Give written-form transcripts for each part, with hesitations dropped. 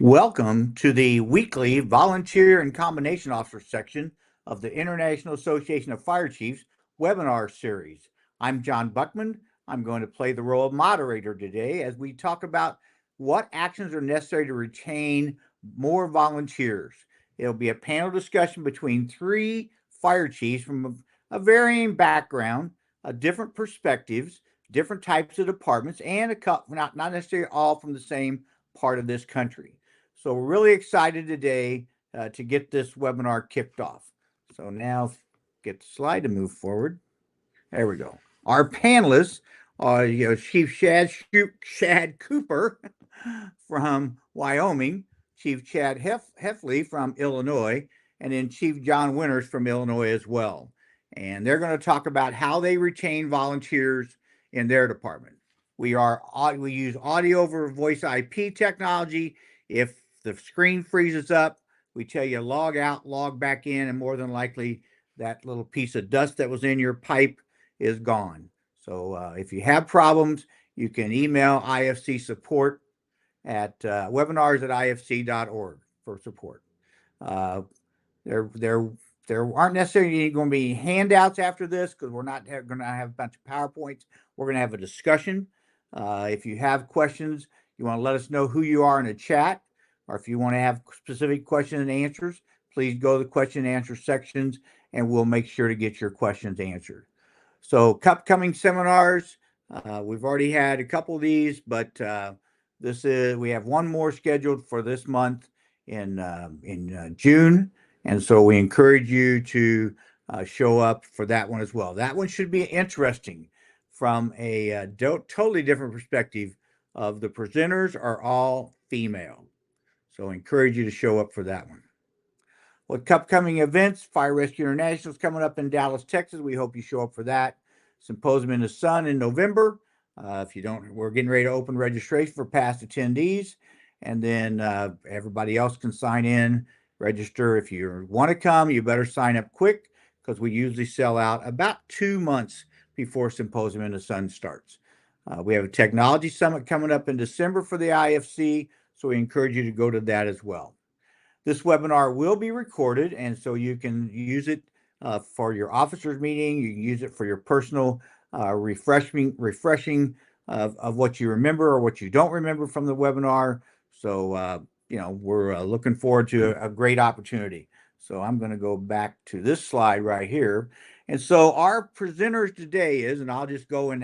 Welcome to the weekly Volunteer and Combination Officer section of the International Association of Fire Chiefs webinar series. I'm John Buckman. I'm going to play the role of moderator today as we talk about what actions are necessary to retain more volunteers. It'll be a panel discussion between three fire chiefs from a varying background, different perspectives, different types of departments, and not necessarily all from the same part of this country. So we're really excited today to get this webinar kicked off. So now get the slide to move forward. There we go. Our panelists are Chief Shad Cooper from Wyoming, Chief Chad Heffley from Illinois, and then Chief John Winters from Illinois as well. And they're going to talk about how they retain volunteers in their department. We use audio over voice IP technology. If the screen freezes up, we tell you log out, log back in, and more than likely that little piece of dust that was in your pipe is gone. So if you have problems, you can email IFC support at webinars@ifc.org for support. There aren't necessarily going to be handouts after this because we're not going to have a bunch of PowerPoints. We're going to have a discussion. If you have questions, you want to let us know who you are in the chat, or if you want to have specific questions and answers, please go to the question and answer sections and we'll make sure to get your questions answered. So upcoming seminars, we've already had a couple of these, but we have one more scheduled for this month in June. And so we encourage you to show up for that one as well. That one should be interesting from a totally different perspective of the presenters are all female. So I encourage you to show up for that one. With upcoming events, Fire Rescue International is coming up in Dallas, Texas. We hope you show up for that. Symposium in the Sun in November. If you don't, we're getting ready to open registration for past attendees. And then everybody else can sign in, register. If you want to come, you better sign up quick because we usually sell out about 2 months before Symposium in the Sun starts. We have a technology summit coming up in December for the IFC, so we encourage you to go to that as well. This webinar will be recorded, and so you can use it for your officers meeting. You can use it for your personal refreshing of what you remember or what you don't remember from the webinar. So, we're looking forward to a great opportunity. So I'm going to go back to this slide right here. And so our presenters today is, and I'll just go in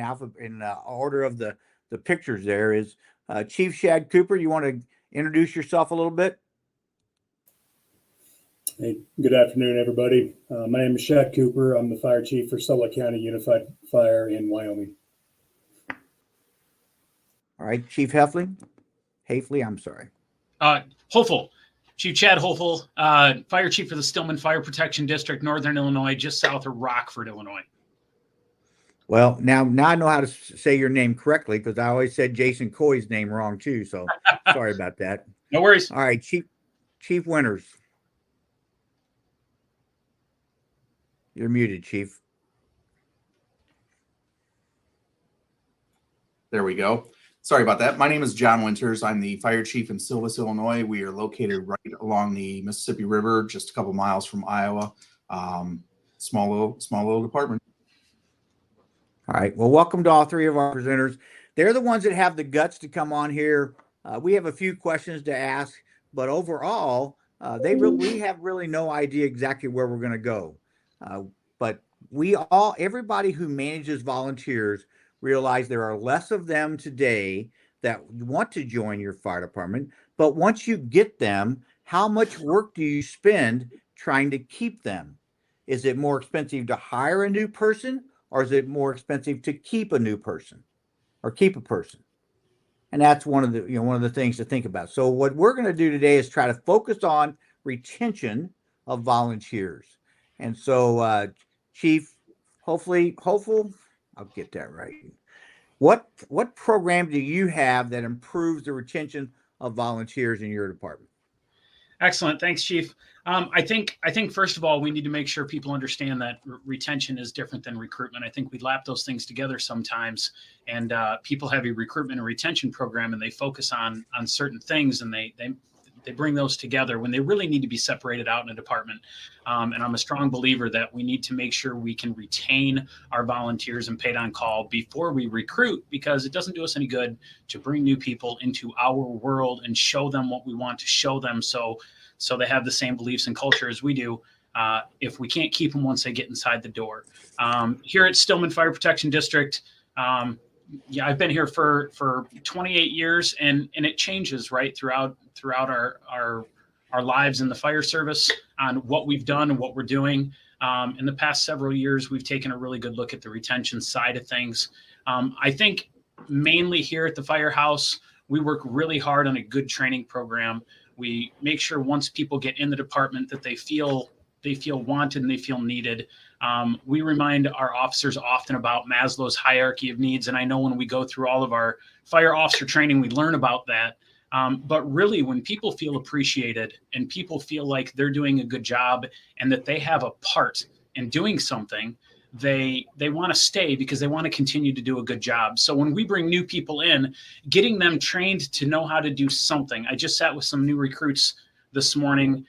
order of the pictures there is Chief Shad Cooper. You want to introduce yourself a little bit? Hey, good afternoon, everybody. My name is Shad Cooper. I'm the fire chief for Sublette County Unified Fire in Wyoming. All right, Chief Heffley, I'm sorry. Hopeful. Chief Chad Hopeful, fire chief for the Stillman Fire Protection District, Northern Illinois, just south of Rockford, Illinois. Well, now I know how to say your name correctly because I always said Jason Coy's name wrong too. So sorry about that. No worries. All right, Chief Winters. You're muted, Chief. There we go. Sorry about that. My name is John Winters. I'm the fire chief in Silvis, Illinois. We are located right along the Mississippi River, just a couple miles from Iowa. Small little department. All right. Well, welcome to all three of our presenters. They're the ones that have the guts to come on here. We have a few questions to ask, but overall, we have really no idea exactly where we're going to go. But everybody who manages volunteers realize there are less of them today that want to join your fire department. But once you get them, how much work do you spend trying to keep them? Is it more expensive to hire a new person, or is it more expensive to keep a new person or keep a person? And that's one of the things to think about. So what we're going to do today is try to focus on retention of volunteers. And so, Chief, hopeful, I'll get that right. What program do you have that improves the retention of volunteers in your department? Excellent. Thanks, Chief. I think first of all, we need to make sure people understand that retention is different than recruitment. I think we lap those things together sometimes, and people have a recruitment and retention program, and they focus on certain things, and They bring those together when they really need to be separated out in a department. And I'm a strong believer that we need to make sure we can retain our volunteers and paid on call before we recruit, because it doesn't do us any good to bring new people into our world and show them what we want to show them. So they have the same beliefs and culture as we do. If we can't keep them once they get inside the door. Here at Stillman Fire Protection District, yeah, I've been here for 28 years, and it changes right throughout our lives in the fire service on what we've done and what we're doing. In the past several years, we've taken a really good look at the retention side of things. I think mainly here at the firehouse, we work really hard on a good training program. We make sure once people get in the department that they feel wanted and they feel needed. We remind our officers often about Maslow's hierarchy of needs. And I know when we go through all of our fire officer training, we learn about that. But really, when people feel appreciated and people feel like they're doing a good job and that they have a part in doing something, they want to stay because they want to continue to do a good job. So when we bring new people in, getting them trained to know how to do something. I just sat with some new recruits this morning,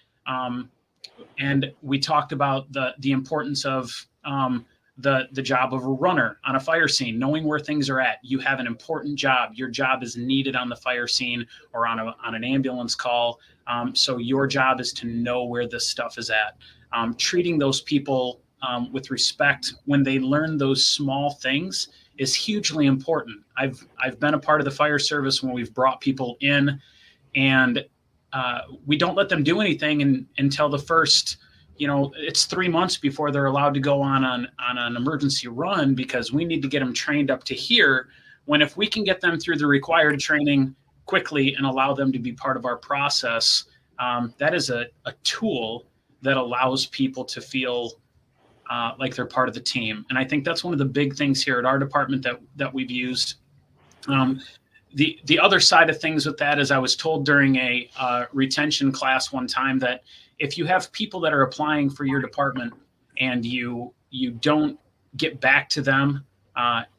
and we talked about the importance of the job of a runner on a fire scene, knowing where things are at. You have an important job. Your job is needed on the fire scene or on an ambulance call. So your job is to know where this stuff is at. Treating those people with respect when they learn those small things is hugely important. I've been a part of the fire service when we've brought people in, and we don't let them do anything until the first, it's 3 months before they're allowed to go on an emergency run, because we need to get them trained up to here. When if we can get them through the required training quickly and allow them to be part of our process, that is a tool that allows people to feel like they're part of the team. And I think that's one of the big things here at our department that we've used. The other side of things with that is I was told during a retention class one time that if you have people that are applying for your department and you don't get back to them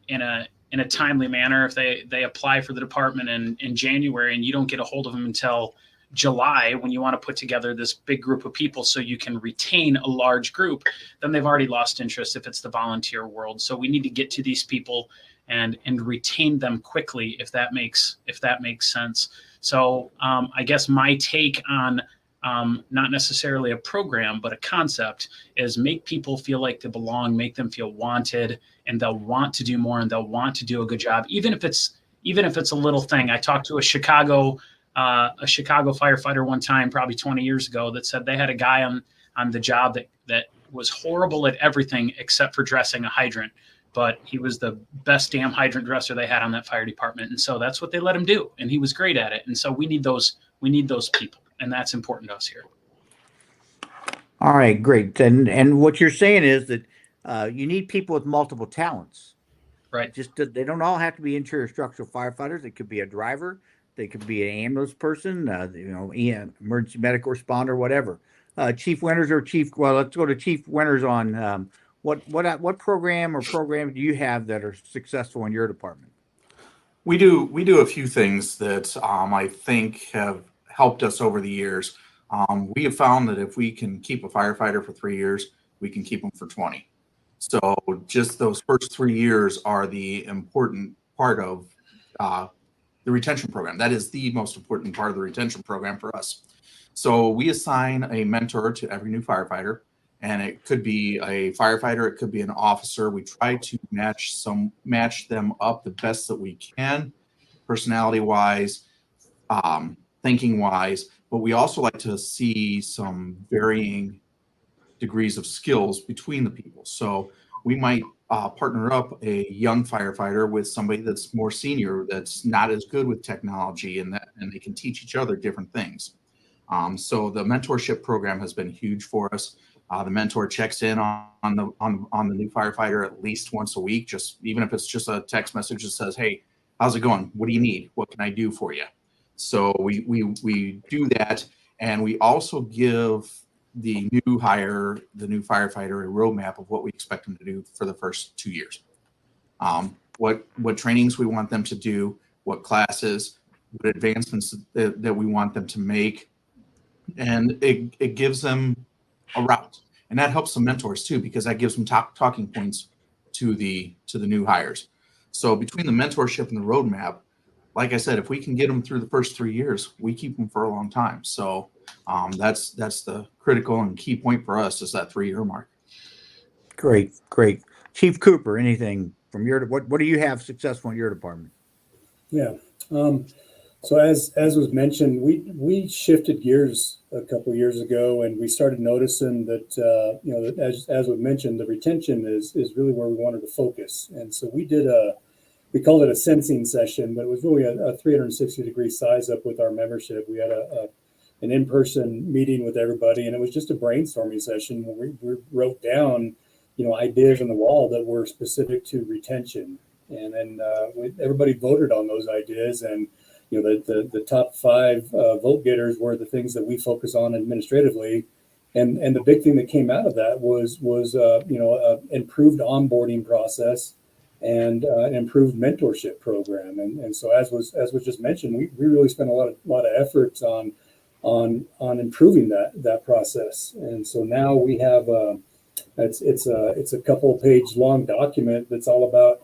in a timely manner, if they apply for the department in January and you don't get a hold of them until July, when you want to put together this big group of people so you can retain a large group, then they've already lost interest if it's the volunteer world. So we need to get to these people and retain them quickly, if that makes sense. So I guess my take on not necessarily a program, but a concept is make people feel like they belong, make them feel wanted, and they'll want to do more and they'll want to do a good job, even if it's a little thing. I talked to a Chicago firefighter one time, probably 20 years ago, that said they had a guy on the job that was horrible at everything except for dressing a hydrant, but he was the best damn hydrant dresser they had on that fire department. And so that's what they let him do. And he was great at it. And so we need those people, and that's important to us here. All right, great. And what you're saying is that you need people with multiple talents. Right. Just they don't all have to be interior structural firefighters. It could be a driver. They could be an ambulance person, emergency medical responder, whatever. Chief Winters or Chief. Well, let's go to Chief Winters on what program or programs do you have that are successful in your department? We do a few things that I think have helped us over the years. We have found that if we can keep a firefighter for 3 years, we can keep them for 20. So just those first 3 years are the important part of the retention program. That is the most important part of the retention program for us. So we assign a mentor to every new firefighter, and it could be a firefighter, it could be an officer. We try to match them up the best that we can, personality wise, thinking wise, but we also like to see some varying degrees of skills between the people. So we might partner up a young firefighter with somebody that's more senior, that's not as good with technology, and they can teach each other different things. So the mentorship program has been huge for us. The mentor checks in on the new firefighter at least once a week, even if it's just a text message that says, "Hey, how's it going? What do you need? What can I do for you?" So we do that, and we also give the new firefighter, a roadmap of what we expect them to do for the first 2 years. What trainings we want them to do, what classes, what advancements that we want them to make, and it gives them a route, and that helps the mentors too, because that gives them talking points to the new hires. So between the mentorship and the roadmap, like I said, if we can get them through the first 3 years, we keep them for a long time. So that's the critical and key point for us, is that 3-year mark. Great, great. Chief Cooper, anything from your, what do you have successful in your department? Yeah. So as was mentioned, we shifted gears a couple of years ago, and we started noticing that that as was mentioned, the retention is really where we wanted to focus. And so we we called it a sensing session, but it was really a 360-degree size up with our membership. We had an in-person meeting with everybody, and it was just a brainstorming session where we wrote down ideas on the wall that were specific to retention, and then everybody voted on those ideas. And the top 5 vote getters were the things that we focus on administratively, and the big thing that came out of that was improved onboarding process and an improved mentorship program. And so as was just mentioned, we really spent a lot of efforts on improving that process. And so now we have it's a couple page long document that's all about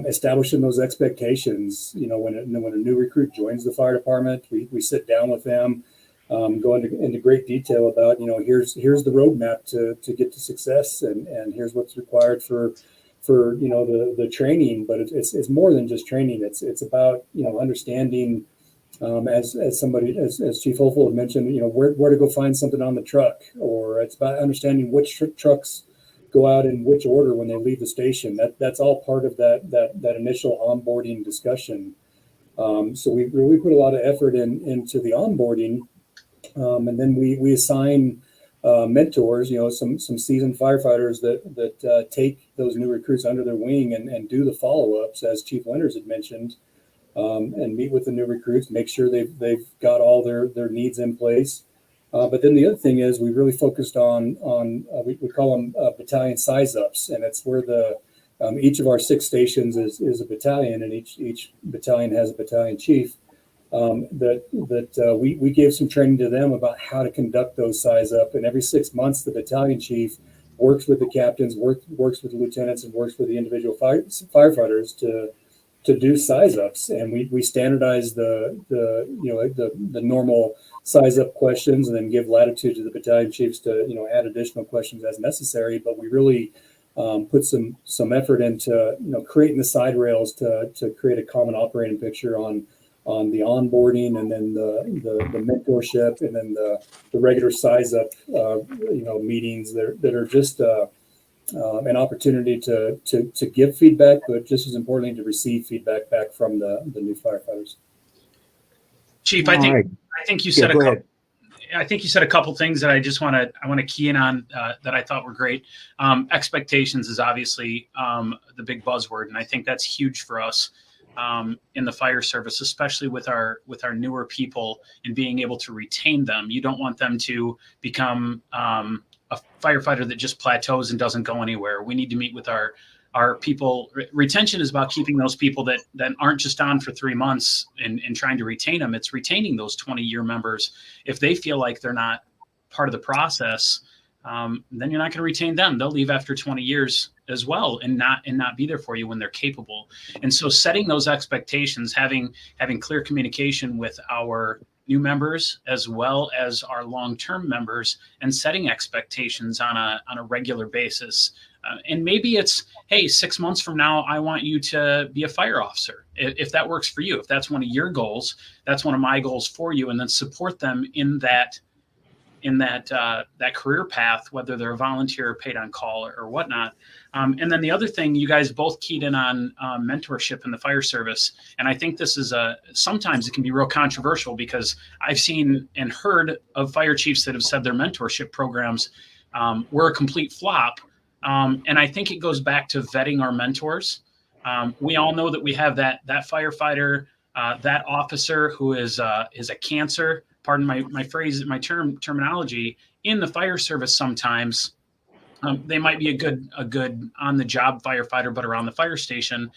establishing those expectations. When a new recruit joins the fire department, we sit down with them, go into great detail about here's the roadmap to get to success, and here's what's required for the training. But it's more than just training. It's about understanding, as Chief Hopeful had mentioned, where to go find something on the truck, or it's about understanding which trucks go out in which order when they leave the station. That's all part of that initial onboarding discussion. So we really put a lot of effort into the onboarding, and then we assign mentors, some seasoned firefighters that take those new recruits under their wing and do the follow-ups, as Chief Winters had mentioned, and meet with the new recruits, make sure they've got all their needs in place. But then the other thing is we really focused on we call them battalion size ups, and it's where each of our 6 stations is a battalion, and each battalion has a battalion chief. We gave some training to them about how to conduct those size up, and every 6 months the battalion chief works with the captains, works with the lieutenants, and works with the individual firefighters to do size ups, and we standardize the normal size up questions, and then give latitude to the battalion chiefs to add additional questions as necessary. But we really put some effort into creating the side rails to create a common operating picture on the onboarding, and then the mentorship, and then the regular size up meetings that are just an opportunity to give feedback, but just as importantly to receive feedback back from the new firefighters. Chief, I think you said I think you said a couple things that I want to key in on that I thought were great. Expectations is obviously the big buzzword, and I think that's huge for us in the fire service, especially with our newer people, and being able to retain them. You don't want them to become a firefighter that just plateaus and doesn't go anywhere. We need to meet with our people. Retention is about keeping those people that aren't just on for 3 months and trying to retain them. It's retaining those 20-year members. If they feel like they're not part of the process, then you're not going to retain them. They'll leave after 20 years as well, and not be there for you when they're capable. And so setting those expectations, having clear communication with our new members as well as our long-term members, and setting expectations on a regular basis. And maybe it's, hey, 6 months from now, I want you to be a fire officer. If that works for you, if that's one of your goals, that's one of my goals for you, and then support them in that career path, whether they're a volunteer or paid on call or whatnot. And then the other thing, you guys both keyed in on mentorship in the fire service. And I think this is sometimes it can be real controversial, because I've seen and heard of fire chiefs that have said their mentorship programs were a complete flop. And I think it goes back to vetting our mentors. We all know that we have that firefighter, that officer who is a cancer, pardon my phrase, my terminology, in the fire service. Sometimes they might be a good on the job firefighter, but around the fire station,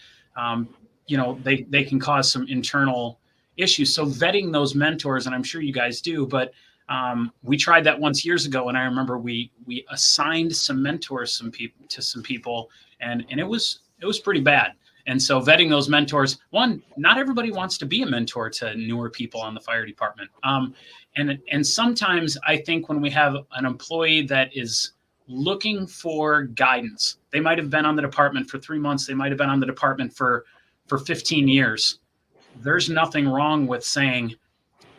they can cause some internal issues. So vetting those mentors, and I'm sure you guys do, but We tried that once years ago, and I remember we assigned some mentors to some people, and it was pretty bad. And so vetting those mentors, one, not everybody wants to be a mentor to newer people on the fire department. And sometimes I think when we have an employee that is looking for guidance, they might have been on the department for 3 months, they might have been on the department for 15 years. There's nothing wrong with saying,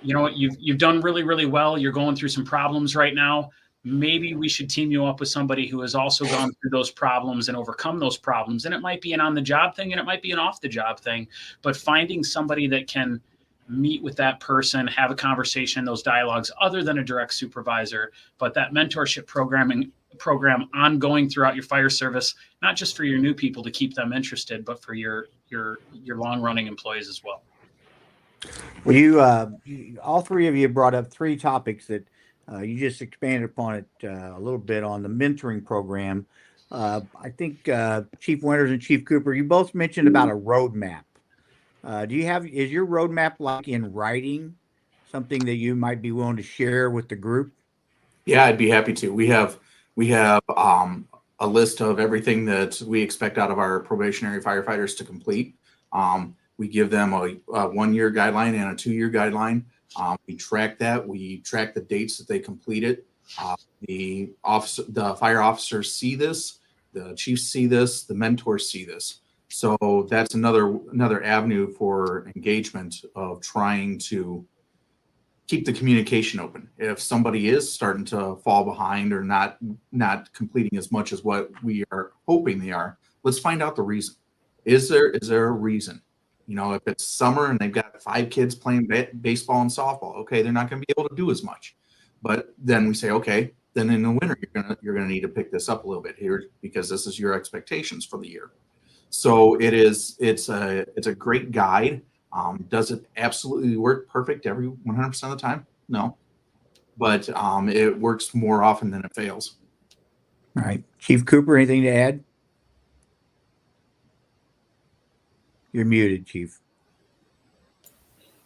you know what, you've done really, really well. You're going through some problems right now. Maybe we should team you up with somebody who has also gone through those problems and overcome those problems. And it might be an on the job thing and it might be an off the job thing, but finding somebody that can meet with that person, have a conversation, those dialogues other than a direct supervisor, but that mentorship program ongoing throughout your fire service, not just for your new people to keep them interested, but for your long running employees as well. Well, you all three of you brought up three topics that you just expanded upon it a little bit on the mentoring program. I think Chief Winters and Chief Cooper, you both mentioned about a roadmap. Is your roadmap like in writing, something that you might be willing to share with the group? Yeah, I'd be happy to. We have a list of everything that we expect out of our probationary firefighters to complete. We give them a 1-year guideline and a 2-year guideline. We track that. We track the dates that they complete it. The fire officers see this, the chiefs see this, the mentors see this. So that's another avenue for engagement of trying to keep the communication open. If somebody is starting to fall behind or not completing as much as what we are hoping they are, let's find out the reason. Is there a reason? You know, if it's summer and they've got 5 kids playing baseball and softball, okay, they're not going to be able to do as much. But then we say, okay, then in the winter you're gonna need to pick this up a little bit here because this is your expectations for the year. So it's a great guide. Does it absolutely work perfect every 100% of the time? No, but it works more often than it fails. All right, Chief Cooper, anything to add? You're muted, Chief.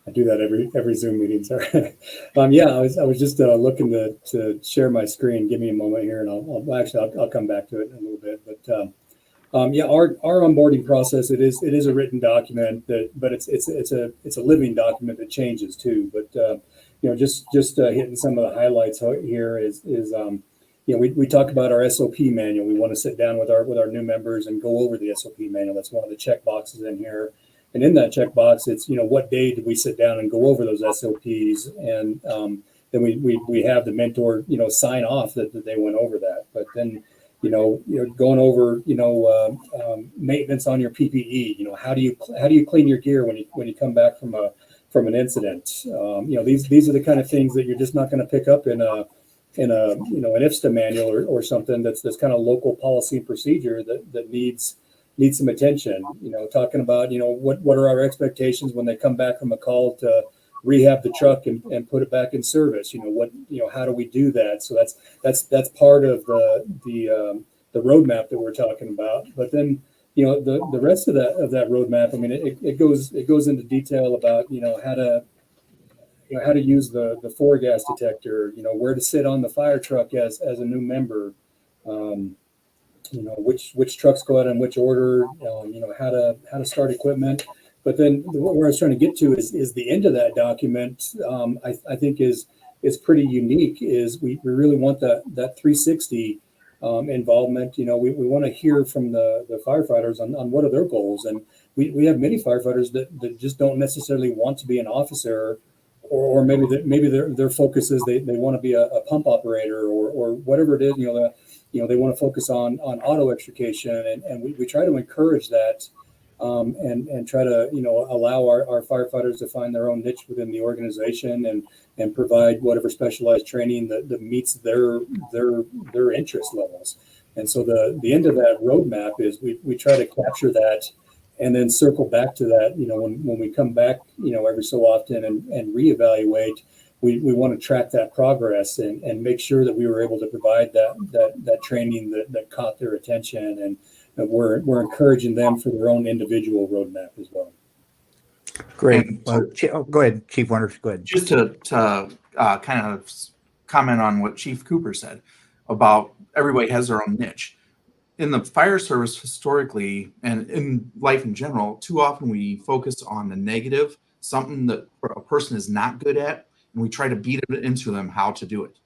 I do that every Zoom meeting. Sorry. Yeah, I was just looking to share my screen. Give me a moment here, and I'll come back to it in a little bit. But yeah, our onboarding process it is a written document but it's a living document that changes too. But you know, just hitting some of the highlights here is you know, we talk about our SOP manual. We want to sit down with our new members and go over the SOP manual. That's one of the check boxes in here. And in that checkbox, it's, you know, what day did we sit down and go over those SOPs? And then we have the mentor, you know, sign off that they went over that. But then, you know, going over, you know, maintenance on your PPE. You know, how do you clean your gear when you come back from an incident? You know, these are the kind of things that you're just not going to pick up in a you know, an IFSTA manual or something that's kind of local policy and procedure that needs some attention. You know, talking about, you know, what are our expectations when they come back from a call to rehab the truck and put it back in service? You know, how do we do that? So that's part of the roadmap that we're talking about. But then, you know, the rest of that roadmap, I mean, it goes into detail about, you know, how to use the four gas detector, you know, where to sit on the fire truck as a new member, you know, which trucks go out in which order, you know, how to start equipment. But then what I was trying to get to is the end of that document. I think is pretty unique. Is we really want that 360 involvement. You know, we want to hear from the firefighters on what are their goals, and we have many firefighters that just don't necessarily want to be an officer, or maybe their focus is they want to be a pump operator or whatever it is. You know, they want to focus on auto extrication, and we try to encourage that. And try to, you know, allow our firefighters to find their own niche within the organization and provide whatever specialized training that meets their interest levels. And so the end of that roadmap is we try to capture that and then circle back to that, you know, when we come back, you know, every so often and reevaluate, we want to track that progress and make sure that we were able to provide that training that caught their attention, and we're encouraging them for their own individual roadmap as well. Great. Well, go ahead, Chief Winters. Go ahead. Just to kind of comment on what Chief Cooper said about everybody has their own niche. In the fire service historically, and in life in general, too often we focus on the negative, something that a person is not good at, and we try to beat it into them how to do it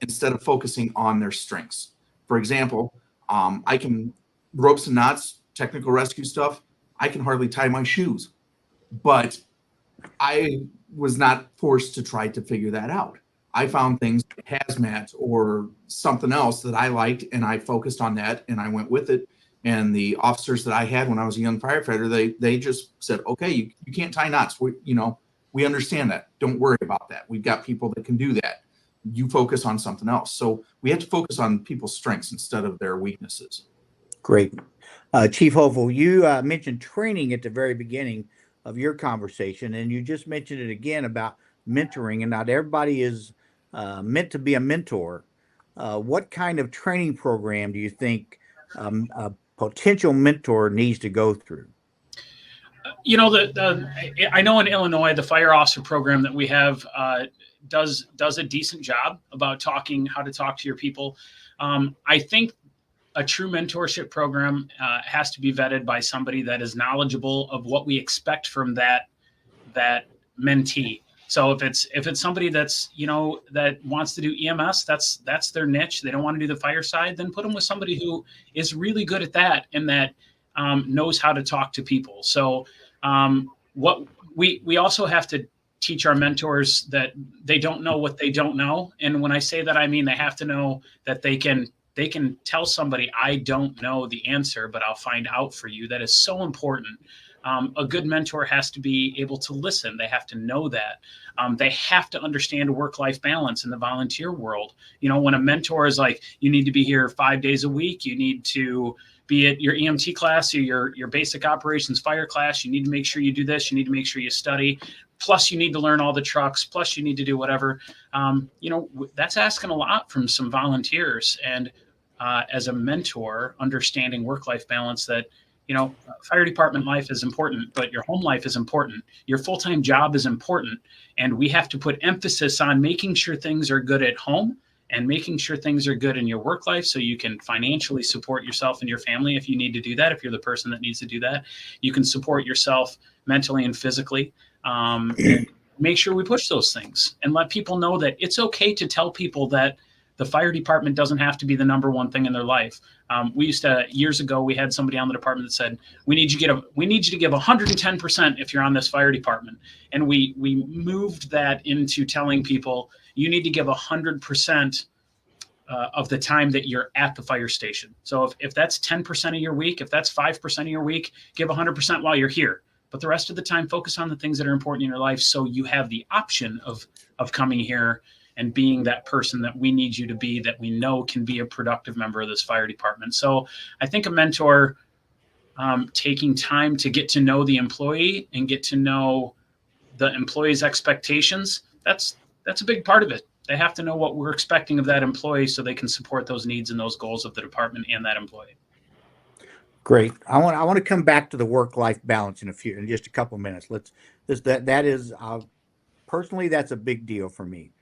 instead of focusing on their strengths. For example, I can ropes and knots, technical rescue stuff. I can hardly tie my shoes, but I was not forced to try to figure that out. I found things like hazmat or something else that I liked, and I focused on that, and I went with it. And the officers that I had when I was a young firefighter, they just said, "Okay, you can't tie knots. We understand that. Don't worry about that. We've got people that can do that. You focus on something else." So we have to focus on people's strengths instead of their weaknesses. Great. Chief Hovel, you mentioned training at the very beginning of your conversation, and you just mentioned it again about mentoring, and not everybody is meant to be a mentor. What kind of training program do you think a potential mentor needs to go through? I know in Illinois, the fire officer program that we have does a decent job about how to talk to your people. I think a true mentorship program has to be vetted by somebody that is knowledgeable of what we expect from that mentee. So if it's somebody that's that wants to do EMS, that's their niche. They don't want to do the fire side. Then put them with somebody who is really good at that and that knows how to talk to people. So what we also have to teach our mentors that they don't know what they don't know. And when I say that, I mean they have to know that they can tell somebody, "I don't know the answer, but I'll find out for you." That is so important. A good mentor has to be able to listen. They have to know that. They have to understand work-life balance in the volunteer world. When a mentor is like, "You need to be here 5 days a week. You need to be at your EMT class or your basic operations fire class. You need to make sure you do this. You need to make sure you study. Plus, you need to learn all the trucks. Plus, you need to do whatever." That's asking a lot from some volunteers. And as a mentor, understanding work-life balance, that fire department life is important, but your home life is important. Your full-time job is important. And we have to put emphasis on making sure things are good at home and making sure things are good in your work life so you can financially support yourself and your family if you need to do that. If you're the person that needs to do that, you can support yourself mentally and physically. And make sure we push those things and let people know that it's okay to tell people that the fire department doesn't have to be the number one thing in their life. Years ago, we had somebody on the department that said, we need you to give 110% if you're on this fire department. And we moved that into telling people, you need to give 100% of the time that you're at the fire station. So if that's 10% of your week, if that's 5% of your week, give 100% while you're here. But the rest of the time, focus on the things that are important in your life so you have the option of coming here and being that person that we need you to be, that we know can be a productive member of this fire department. So I think a mentor taking time to get to know the employee and get to know the employee's expectations, that's a big part of it. They have to know what we're expecting of that employee so they can support those needs and those goals of the department and that employee. Great. I want to come back to the work-life balance in just a couple of minutes. Personally, that's a big deal for me.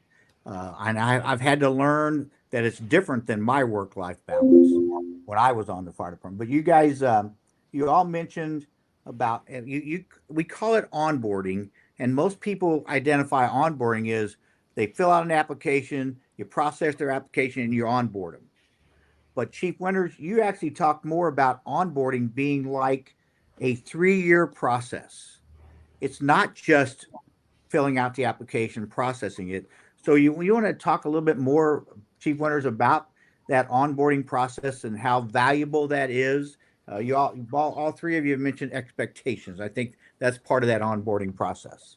And I've had to learn that it's different than my work-life balance when I was on the fire department. But you guys, you all mentioned about we call it onboarding, and most people identify onboarding as they fill out an application, you process their application, and you onboard them. But Chief Winters, you actually talked more about onboarding being like a 3-year process. It's not just filling out the application, processing it. So you want to talk a little bit more, Chief Winters, about that onboarding process and how valuable that is. All three of you have mentioned expectations. I think that's part of that onboarding process.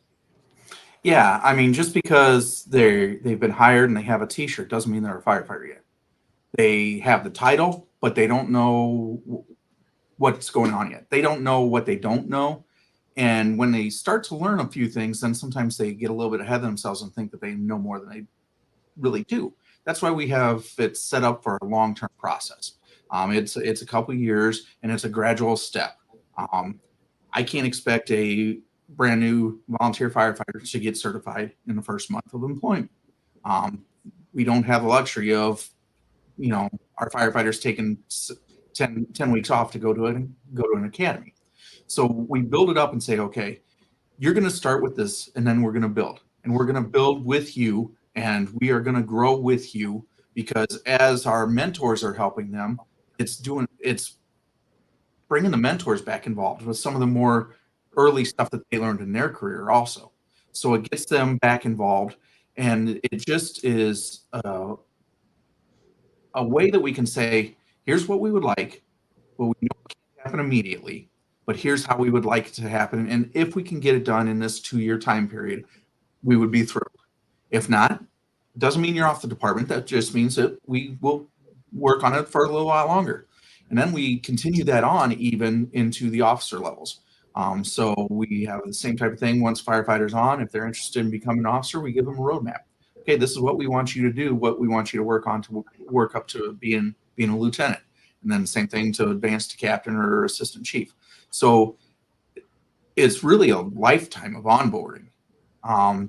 Yeah, I mean, just because they've been hired and they have a T-shirt doesn't mean they're a firefighter yet. They have the title, but they don't know what's going on yet. They don't know what they don't know. And when they start to learn a few things, then sometimes they get a little bit ahead of themselves and think that they know more than they really do. That's why we have it set up for a long-term process. It's a couple of years and it's a gradual step. I can't expect a brand new volunteer firefighter to get certified in the first month of employment. we don't have the luxury of, our firefighters taking 10 weeks off to go to an academy. So we build it up and say, okay, you're going to start with this, and then we're going to build, and we're going to build with you, and we are going to grow with you, because as our mentors are helping them, it's bringing the mentors back involved with some of the more early stuff that they learned in their career also. So it gets them back involved, and it just is a way that we can say, here's what we would like, but we know it can't happen immediately, but here's how we would like it to happen. And if we can get it done in this 2-year time period, we would be thrilled. If not, it doesn't mean you're off the department. That just means that we will work on it for a little while longer. And then we continue that on even into the officer levels. So we have the same type of thing. Once firefighters on, if they're interested in becoming an officer, we give them a roadmap. Okay, this is what we want you to do, what we want you to work on to work up to being a lieutenant. And then the same thing to advance to captain or assistant chief. So it's really a lifetime of onboarding,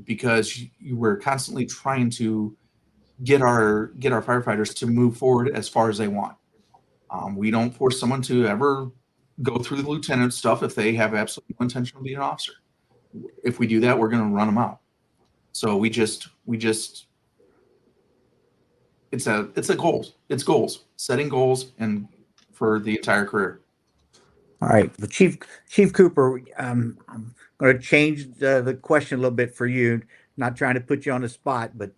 because we're constantly trying to get our firefighters to move forward as far as they want. We don't force someone to ever go through the lieutenant stuff if they have absolutely no intention of being an officer. If we do that, we're going to run them out. So we just it's goals, setting goals, and for the entire career. All right, but Chief Cooper, I'm going to change the question a little bit for you. Not trying to put you on the spot, but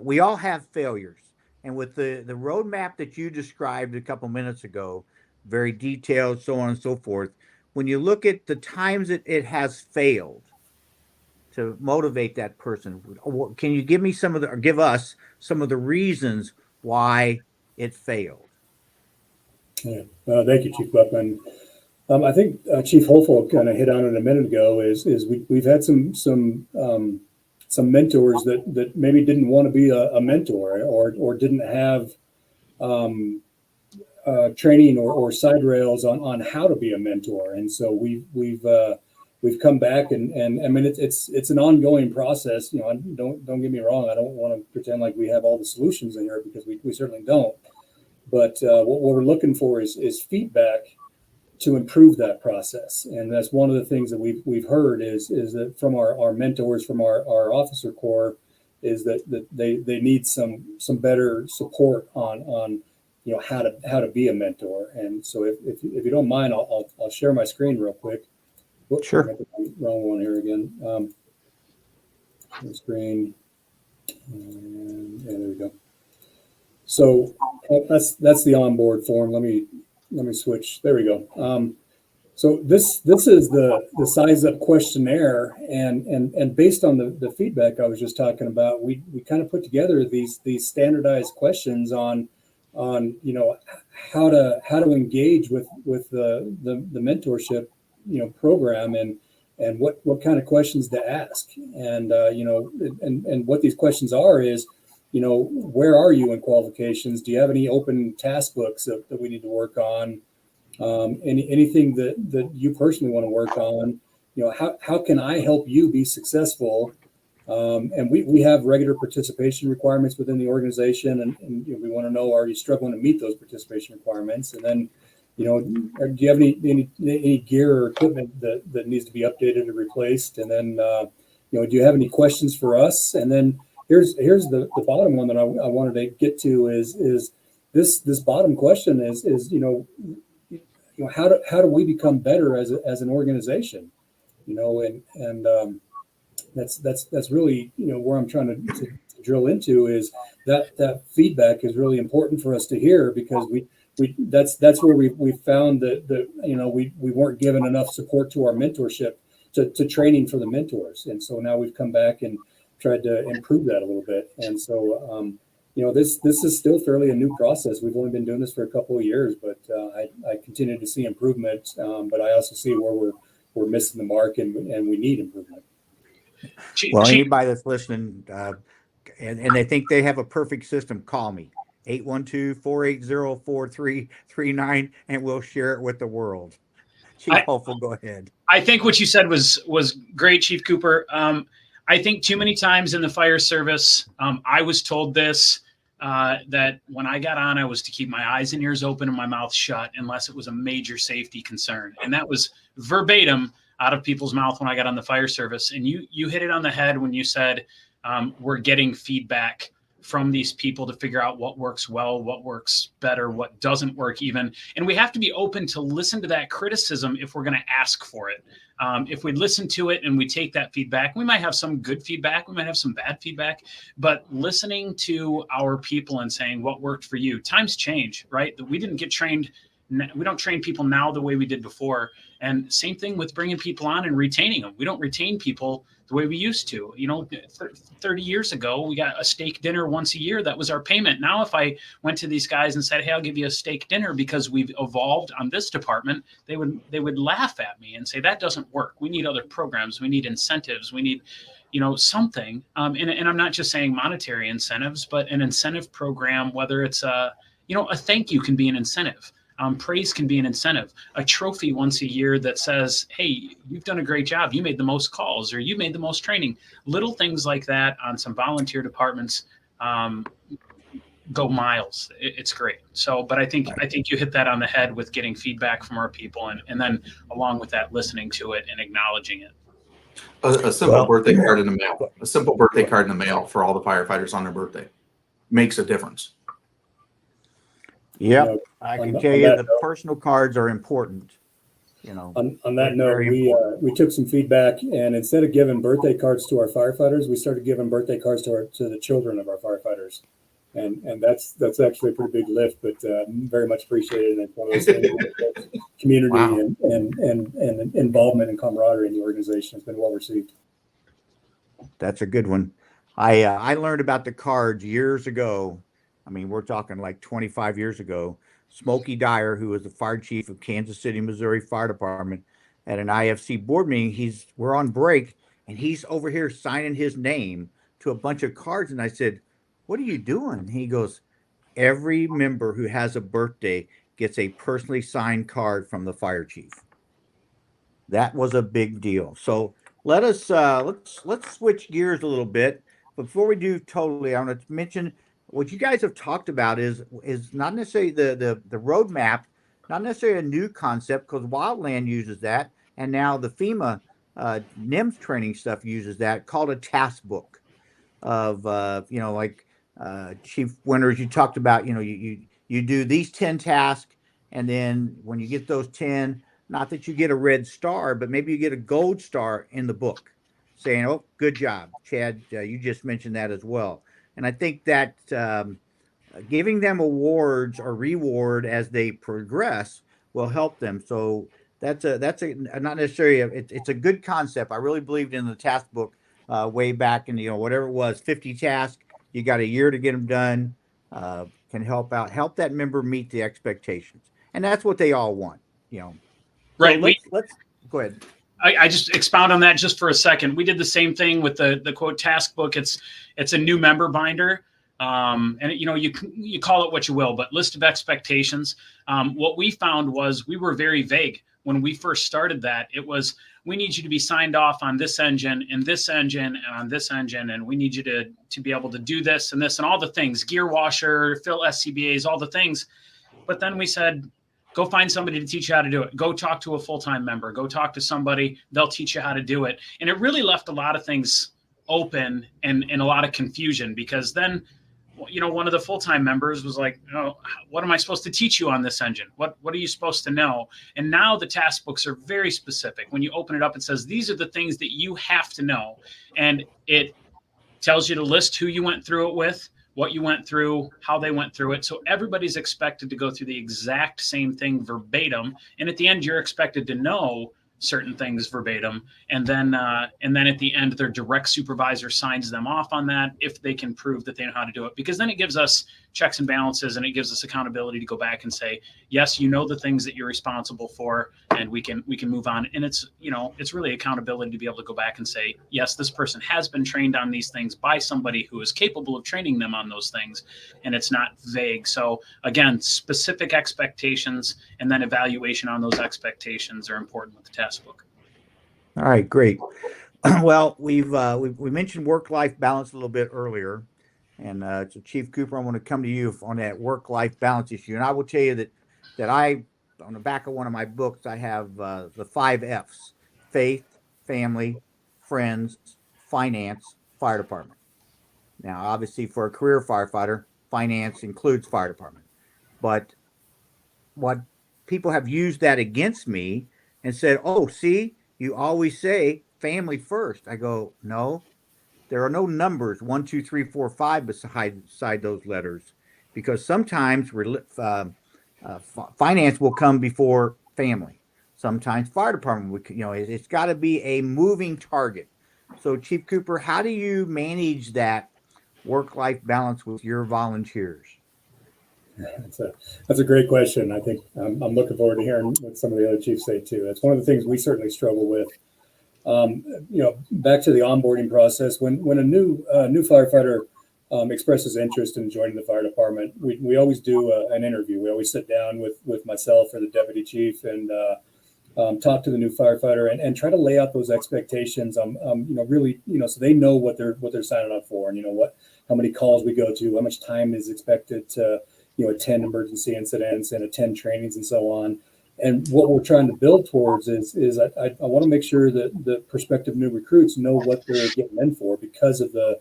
we all have failures, and with the roadmap that you described a couple minutes ago, very detailed, so on and so forth. When you look at the times that it has failed to motivate that person, can you give me give us some of the reasons why it failed? Yeah. Thank you, Chief Buckman. I think Chief Holfold kind of hit on it a minute ago. Is we've had some mentors that maybe didn't want to be a mentor, or didn't have training or side rails on how to be a mentor, and so we've come back and I mean it's an ongoing process. Don't get me wrong. I don't want to pretend like we have all the solutions in here, because we certainly don't. But what we're looking for is feedback to improve that process, and that's one of the things that we've heard is that from our mentors, from our officer corps, is that they need some better support on how to be a mentor. And so if you don't mind, I'll share my screen real quick. Whoops, Sure. I got the wrong one here again. The screen, and there we go. So that's the onboard form. Let me switch. There we go. So this is the size up questionnaire, and based on the feedback I was just talking about, we kind of put together these standardized questions on how to engage with the mentorship program, and what kind of questions to ask, and and what these questions are is, where are you in qualifications? Do you have any open task books that we need to work on? Anything that you personally want to work on? How can I help you be successful? And we have regular participation requirements within the organization, and we want to know, are you struggling to meet those participation requirements? And then, do you have any gear or equipment that needs to be updated or replaced? And then, do you have any questions for us? And then here's the bottom one that I wanted to get to is this bottom question is how do we become better as an organization? That's really where I'm trying to drill into, is that feedback is really important for us to hear, because that's where we found that we weren't given enough support to our mentorship, to training for the mentors, and so now we've come back and tried to improve that a little bit. And so this is still fairly a new process. We've only been doing this for a couple of years, but I continue to see improvement, but I also see where we're missing the mark, and we need improvement. Well, anybody that's listening and they think they have a perfect system, call me, 812-480-4339, and we'll share it with the world. Chief Holfold, go ahead. I think what you said was great, Chief Cooper. I think too many times in the fire service, I was told this, that when I got on, I was to keep my eyes and ears open and my mouth shut unless it was a major safety concern. And that was verbatim out of people's mouth when I got on the fire service. And you hit it on the head when you said, we're getting feedback from these people to figure out what works well, what works better, what doesn't work even. And we have to be open to listen to that criticism if we're going to ask for it. If we listen to it and we take that feedback, we might have some good feedback, we might have some bad feedback, but listening to our people and saying what worked for you. Times change, right? We didn't get trained. We don't train people now the way we did before. And same thing with bringing people on and retaining them. We don't retain people the way we used to. 30 years ago, we got a steak dinner once a year. That was our payment. Now, if I went to these guys and said, hey, I'll give you a steak dinner because we've evolved on this department, they would laugh at me and say, that doesn't work. We need other programs. We need incentives. We need, something. And I'm not just saying monetary incentives, but an incentive program, whether it's a thank you can be an incentive. Praise can be an incentive, a trophy once a year that says, hey, you've done a great job. You made the most calls or you made the most training. Little things like that on some volunteer departments go miles. It's great. So, but I think you hit that on the head with getting feedback from our people and then along with that, listening to it and acknowledging it. A simple birthday card in the mail. A simple birthday card in the mail for all the firefighters on their birthday makes a difference. Yep. I can tell you the personal cards are important. On that note, we took some feedback, and instead of giving birthday cards to our firefighters, we started giving birthday cards to the children of our firefighters, and that's actually a pretty big lift, but very much appreciated. And one of those things, community Wow. and involvement and camaraderie in the organization has been well received. That's a good one. I learned about the cards years ago. I mean, we're talking like 25 years ago. Smokey Dyer, who was the fire chief of Kansas City, Missouri Fire Department, at an IFC board meeting, we're on break, and he's over here signing his name to a bunch of cards. And I said, what are you doing? He goes, every member who has a birthday gets a personally signed card from the fire chief. That was a big deal. So let's switch gears a little bit. Before we do totally, I want to mention what you guys have talked about is not necessarily the roadmap, not necessarily a new concept, because Wildland uses that, and now the FEMA NIMS training stuff uses that, called a task book of Chief Winters, you talked about, you do these 10 tasks, and then when you get those 10, not that you get a red star, but maybe you get a gold star in the book saying, oh, good job, Chad. You just mentioned that as well. And I think that giving them awards or reward as they progress will help them. So that's not necessarily it's a good concept. I really believed in the task book way back in whatever it was, 50 tasks. You got a year to get them done. Can help that member meet the expectations, and that's what they all want. Right. So let's go ahead. I just expound on that just for a second. We did the same thing with the quote task book. It's a new member binder. And you call it what you will, but list of expectations. What we found was we were very vague when we first started that. It was, we need you to be signed off on this engine and this engine and on this engine. And we need you to be able to do this and this and all the things, gear washer, fill SCBAs, all the things. But then we said, go find somebody to teach you how to do it. Go talk to a full-time member. Go talk to somebody. They'll teach you how to do it. And it really left a lot of things open and a lot of confusion, because then, one of the full-time members was like, oh, what am I supposed to teach you on this engine? What are you supposed to know? And now the task books are very specific. When you open it up, it says, these are the things that you have to know. And it tells you to list who you went through it with, what you went through, how they went through it. So everybody's expected to go through the exact same thing verbatim. And at the end, you're expected to know certain things verbatim. And then at the end, their direct supervisor signs them off on that if they can prove that they know how to do it. Because then it gives us checks and balances, and it gives us accountability to go back and say, yes, you know the things that you're responsible for, and we can move on. And it's really accountability to be able to go back and say, yes, this person has been trained on these things by somebody who is capable of training them on those things, and it's not vague. So again, specific expectations and then evaluation on those expectations are important with the task book. All right, great. Well, we mentioned work-life balance a little bit earlier, and so Chief Cooper, I want to come to you on that work-life balance issue, and I will tell you that I, on the back of one of my books, I have the 5 F's: faith, family, friends, finance, fire department. Now, obviously, for a career firefighter, finance includes fire department, but what people have used that against me and said, "Oh, see, you always say family first." I go, "No, there are no numbers 1, 2, 3, 4, 5 beside those letters, because sometimes finance will come before family. Sometimes fire department would, it's got to be a moving target." So, Chief Cooper, how do you manage that work-life balance with your volunteers? That's a great question. I think I'm looking forward to hearing what some of the other chiefs say too. That's one of the things we certainly struggle with. Back to the onboarding process. When a new firefighter expresses interest in joining the fire department, we always do an interview. We always sit down with myself or the deputy chief and talk to the new firefighter and try to lay out those expectations. Really, so they know what they're signing up for, and how many calls we go to, how much time is expected to attend emergency incidents and attend trainings and so on. And what we're trying to build towards is I want to make sure that the prospective new recruits know what they're getting in for because of the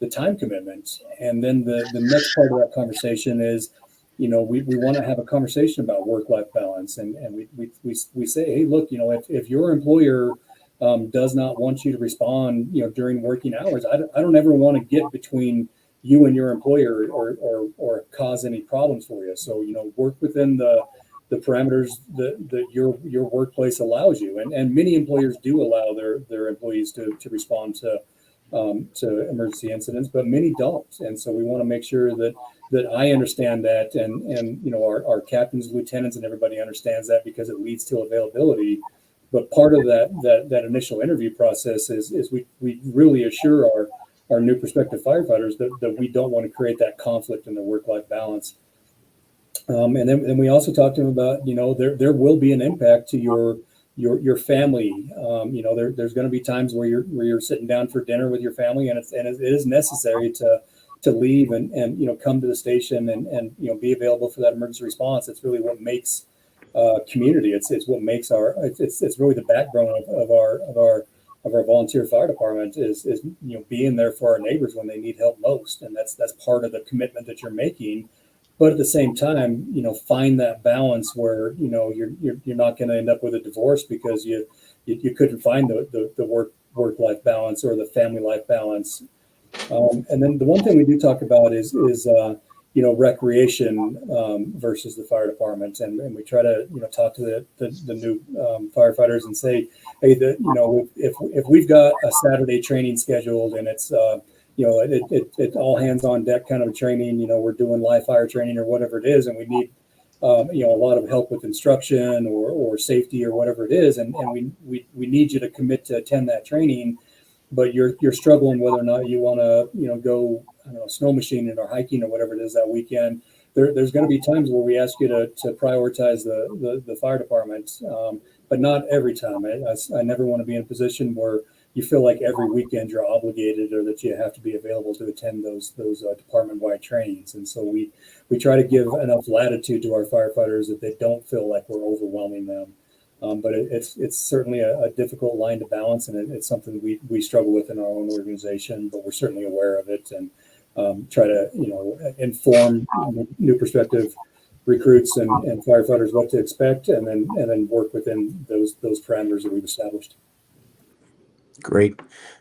time commitment. And then the next part of that conversation is, we want to have a conversation about work-life balance. And we say, hey, look, if your employer does not want you to respond, during working hours, I don't ever want to get between you and your employer or cause any problems for you. So, work within the parameters that your workplace allows you. And many employers do allow their employees to respond to emergency incidents, but many don't. And so we want to make sure that I understand that, and our captains, lieutenants, and everybody understands that, because it leads to availability. But part of that initial interview process is we really assure our new prospective firefighters that we don't want to create that conflict in their work-life balance. And then we also talk to them about, there will be an impact to your family. There's going to be times where you're sitting down for dinner with your family, and it is necessary to leave and come to the station and be available for that emergency response. It's really what makes community. It's what makes it's really the backbone of our volunteer fire department is being there for our neighbors when they need help most, and that's part of the commitment that you're making. But at the same time, find that balance where you're not going to end up with a divorce because you couldn't find the work-life balance or the family life balance. And then the one thing we do talk about is recreation versus the fire department, and we try to talk to the new firefighters and say, hey, if we've got a Saturday training scheduled and it's it's all hands on deck kind of training, we're doing live fire training or whatever it is, and we need a lot of help with instruction or safety or whatever it is, and we need you to commit to attend that training, but you're struggling whether or not you want to go snow machining or hiking or whatever it is that weekend. There's going to be times where we ask you to prioritize the fire department, but not every time. I never want to be in a position where you feel like every weekend you're obligated or that you have to be available to attend those department-wide trainings. And so we try to give enough latitude to our firefighters that they don't feel like we're overwhelming them. But it's certainly a difficult line to balance, and it's something we struggle with in our own organization, but we're certainly aware of it and try to inform new prospective recruits and firefighters what to expect, and then work within those parameters that we've established. Great.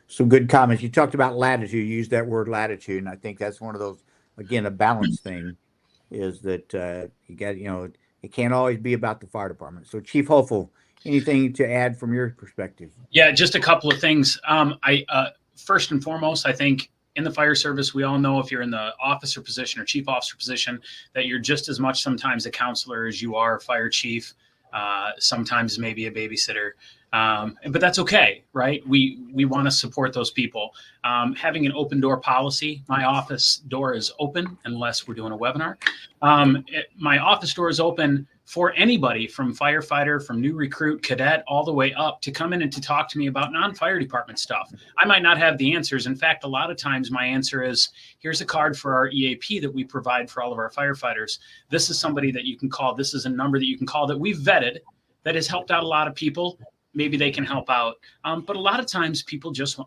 Some good comments. You talked about latitude. You used that word latitude, and I think that's one of those, again, a balance thing, is that you got, it can't always be about the fire department. So, Chief Hopeful, anything to add from your perspective? Yeah, just a couple of things. First and foremost, I think in the fire service, we all know if you're in the officer position or chief officer position, that you're just as much sometimes a counselor as you are a fire chief, sometimes maybe a babysitter. But that's okay, right? We want to support those people. Having an open door policy, my office door is open unless we're doing a webinar. My office door is open for anybody from firefighter, from new recruit, cadet, all the way up to come in and to talk to me about non-fire department stuff. I might not have the answers. In fact, a lot of times my answer is, here's a card for our EAP that we provide for all of our firefighters. This is somebody that you can call. This is a number that you can call that we've vetted that has helped out a lot of people. Maybe they can help out. But a lot of times people just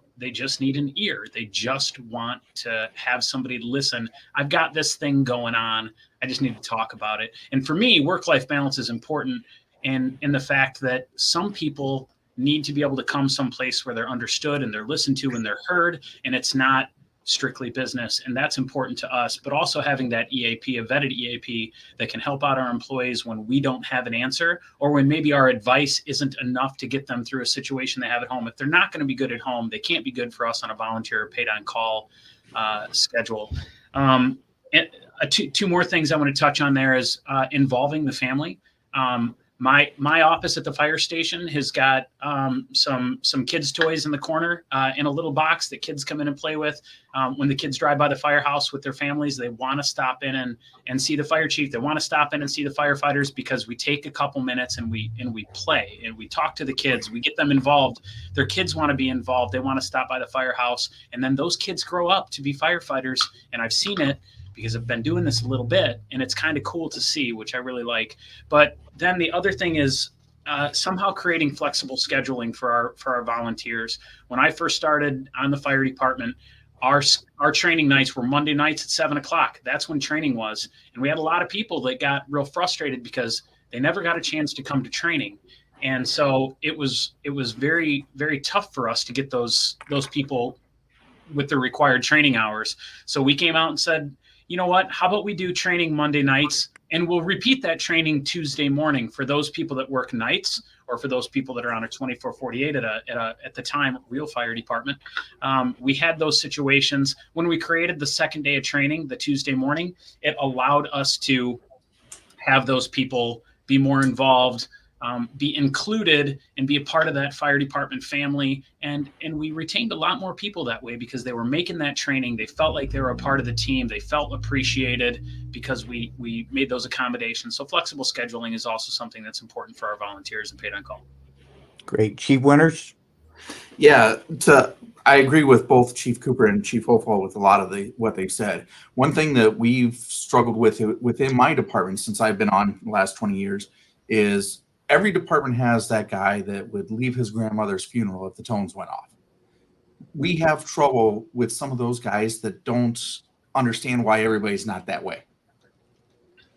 need an ear. They just want to have somebody listen. I've got this thing going on. I just need to talk about it. And for me, work-life balance is important in the fact that some people need to be able to come someplace where they're understood and they're listened to and they're heard, and it's not strictly business. And that's important to us, but also having that EAP, a vetted EAP that can help out our employees when we don't have an answer, or when maybe our advice isn't enough to get them through a situation they have at home. If they're not going to be good at home, they can't be good for us on a volunteer or paid on call schedule. And two more things I want to touch on there is involving the family. My office at the fire station has got some kids' toys in the corner in a little box that kids come in and play with. When the kids drive by the firehouse with their families, they want to stop in and see the fire chief. They want to stop in and see the firefighters because we take a couple minutes and we play and we talk to the kids. We get them involved. Their kids want to be involved. They want to stop by the firehouse, and then those kids grow up to be firefighters. And I've seen it, because I've been doing this a little bit, and it's kind of cool to see, which I really like. But then the other thing is somehow creating flexible scheduling for our volunteers. When I first started on the fire department, our training nights were Monday nights at 7:00. That's when training was. And we had a lot of people that got real frustrated because they never got a chance to come to training. And so it was very, very tough for us to get those people with the required training hours. So we came out and said, you know what, how about we do training Monday nights, and we'll repeat that training Tuesday morning for those people that work nights, or for those people that are on a 24/48 at the time real fire department. We had those situations when we created the second day of training, the Tuesday morning. It allowed us to have those people be more involved, be included, and be a part of that fire department family. And we retained a lot more people that way because they were making that training. They felt like they were a part of the team. They felt appreciated because we made those accommodations. So flexible scheduling is also something that's important for our volunteers and paid on call. Great. Chief Winters? Yeah, I agree with both Chief Cooper and Chief Hopeful with a lot of what they've said. One thing that we've struggled with within my department since I've been on the last 20 years is every department has that guy that would leave his grandmother's funeral if the tones went off. We have trouble with some of those guys that don't understand why everybody's not that way.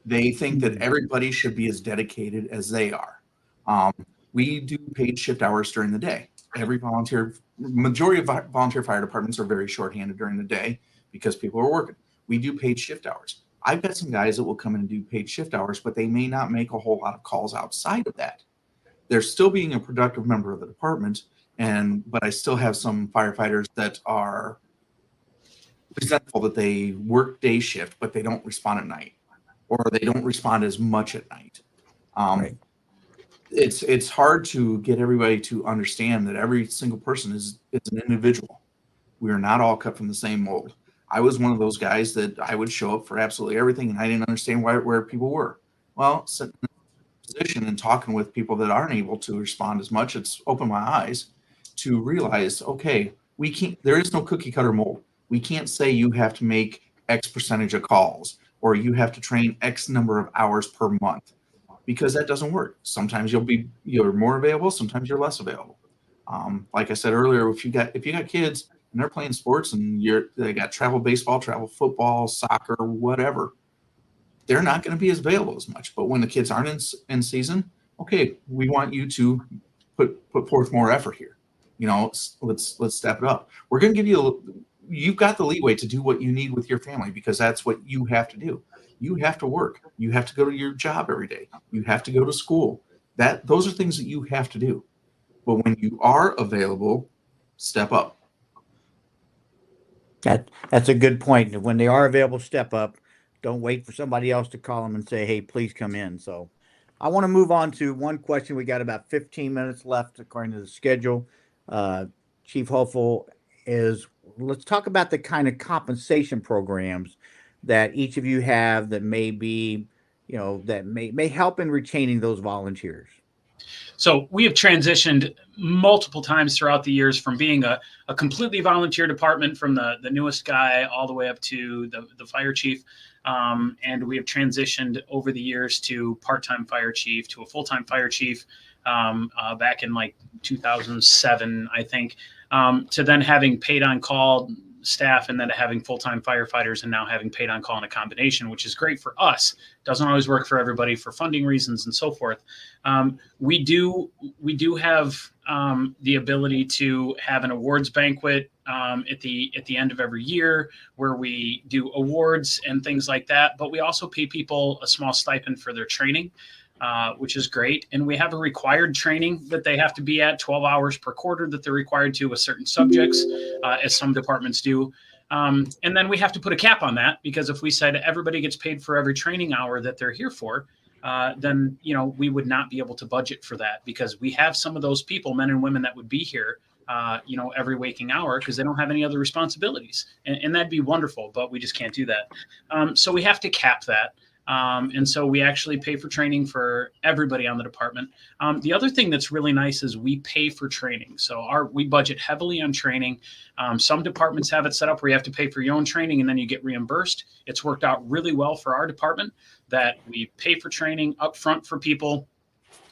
They think that everybody should be as dedicated as they are. We do paid shift hours during the day. Majority of volunteer fire departments are very shorthanded during the day because people are working. We do paid shift hours. I've got some guys that will come in and do paid shift hours, but they may not make a whole lot of calls outside of that. They're still being a productive member of the department, but I still have some firefighters that are resentful that they work day shift, but they don't respond at night, or they don't respond as much at night. Right. It's hard to get everybody to understand that every single person is an individual. We are not all cut from the same mold. I was one of those guys that I would show up for absolutely everything, and I didn't understand where people were. Well, sitting in a position and talking with people that aren't able to respond as much, it's opened my eyes to realize, okay, there is no cookie cutter mold. We can't say you have to make X percentage of calls or you have to train X number of hours per month, because that doesn't work. Sometimes you're more available, sometimes you're less available. Like I said earlier, if you got kids and they're playing sports and they got travel baseball, travel football, soccer, whatever, they're not going to be as available as much. But when the kids aren't in season, okay, we want you to put forth more effort here. Let's step it up. We're going to give you've got the leeway to do what you need with your family, because that's what you have to do. You have to work. You have to go to your job every day. You have to go to school. Those are things that you have to do. But when you are available, step up. That's a good point. When they are available, step up. Don't wait for somebody else to call them and say, hey, please come in. So I want to move on to one question. We got about 15 minutes left according to the schedule. Chief Hopeful is, let's talk about the kind of compensation programs that each of you have that may be, that may help in retaining those volunteers. So we have transitioned multiple times throughout the years from being a completely volunteer department from the newest guy all the way up to the fire chief. And we have transitioned over the years to part-time fire chief, to a full-time fire chief back in like 2007, I think, to then having paid on call staff and then having full-time firefighters and now having paid on call in a combination, which is great for us. Doesn't always work for everybody for funding reasons and so forth. We do have the ability to have an awards banquet at the end of every year where we do awards and things like that. But we also pay people a small stipend for their training, which is great. And we have a required training that they have to be at 12 hours per quarter that they're required to with certain subjects, as some departments do. And then we have to put a cap on that, because if we said everybody gets paid for every training hour that they're here for, then, we would not be able to budget for that, because we have some of those people, men and women, that would be here, every waking hour because they don't have any other responsibilities. And that'd be wonderful, but we just can't do that. So we have to cap that. And so we actually pay for training for everybody on the department. The other thing that's really nice is we pay for training. So we budget heavily on training. Some departments have it set up where you have to pay for your own training and then you get reimbursed. It's worked out really well for our department that we pay for training up front for people.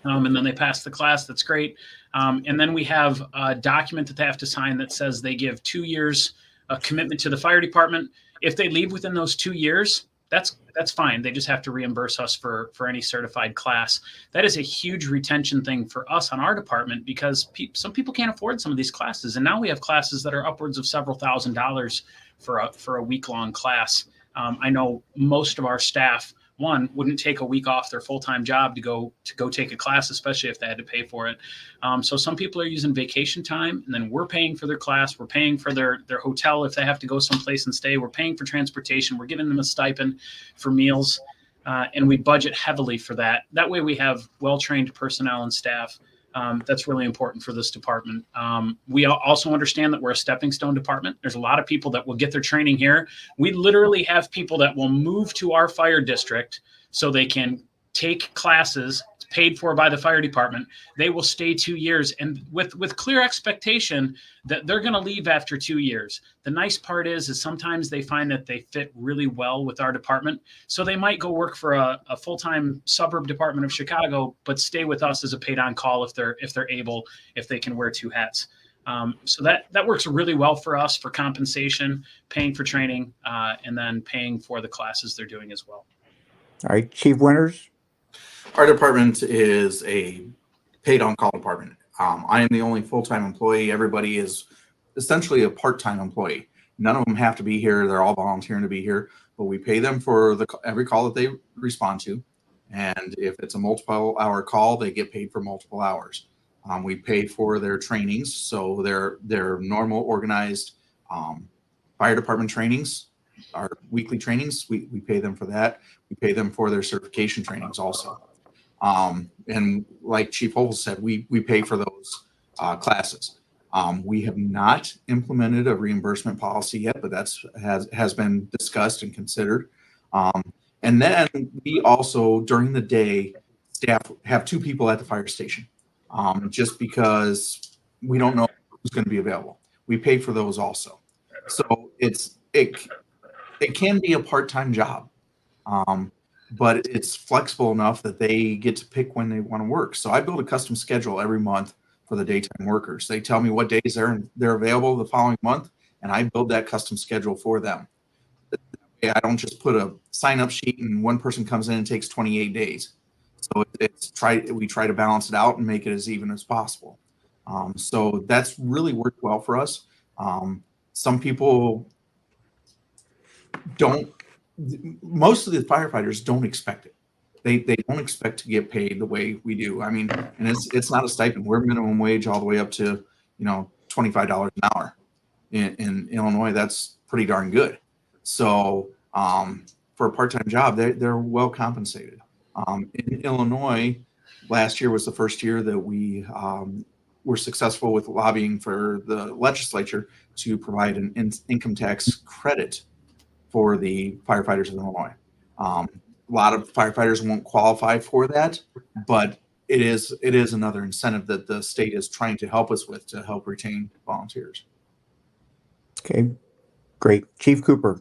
And then they pass the class. That's great. And then we have a document that they have to sign that says they give 2 years commitment to the fire department. If they leave within those 2 years, that's fine. They just have to reimburse us for any certified class. That is a huge retention thing for us on our department, because some people can't afford some of these classes. And now we have classes that are upwards of several $1,000s for a week-long class. I know most of our staff, wouldn't take a week off their full-time job to go take a class, especially if they had to pay for it. So some people are using vacation time, and then we're paying for their class. We're paying for their hotel if they have to go someplace and stay. We're paying for transportation. We're giving them a stipend for meals, and we budget heavily for that. That way we have well-trained personnel and staff. That's really important for this department. We also understand that we're a stepping stone department. There's a lot of people that will get their training here. We literally have people that will move to our fire district so they can take classes paid for by the fire department. They will stay 2 years, and with clear expectation that they're going to leave after 2 years. The nice part is sometimes they find that they fit really well with our department. So they might go work for a full-time suburb department of Chicago, but stay with us as a paid on call if they're able, if they can wear two hats. So that works really well for us for compensation, paying for training, and then paying for the classes they're doing as well. All right, Chief Winters. Our department is a paid on call department. I am the only full-time employee. Everybody is essentially a part-time employee. None of them have to be here. They're all volunteering to be here, but we pay them for every call that they respond to. And if it's a multiple hour call, they get paid for multiple hours. We pay for their trainings. So their normal organized fire department trainings, our weekly trainings, we pay them for that. We pay them for their certification trainings also. And like Chief Hopeful said, we pay for those classes. We have not implemented a reimbursement policy yet, but has been discussed and considered. And then we also, during the day, staff have 2 people at the fire station, just because we don't know who's going to be available. We pay for those also. So it can be a part-time job. But it's flexible enough that they get to pick when they want to work. So I build a custom schedule every month for the daytime workers. They tell me what days they're available the following month, and I build that custom schedule for them. I don't just put a sign-up sheet and one person comes in and takes 28 days. So we try to balance it out and make it as even as possible. So that's really worked well for us. Some people don't. Most of the firefighters don't expect it. They don't expect to get paid the way we do. I mean, and it's not a stipend. We're minimum wage all the way up to, $25 an hour. In Illinois, that's pretty darn good. So for a part-time job, they're well compensated. In Illinois, last year was the first year that we were successful with lobbying for the legislature to provide an income tax credit for the firefighters in Illinois. A lot of firefighters won't qualify for that, but it is another incentive that the state is trying to help us with to help retain volunteers. Okay, great. Chief Cooper.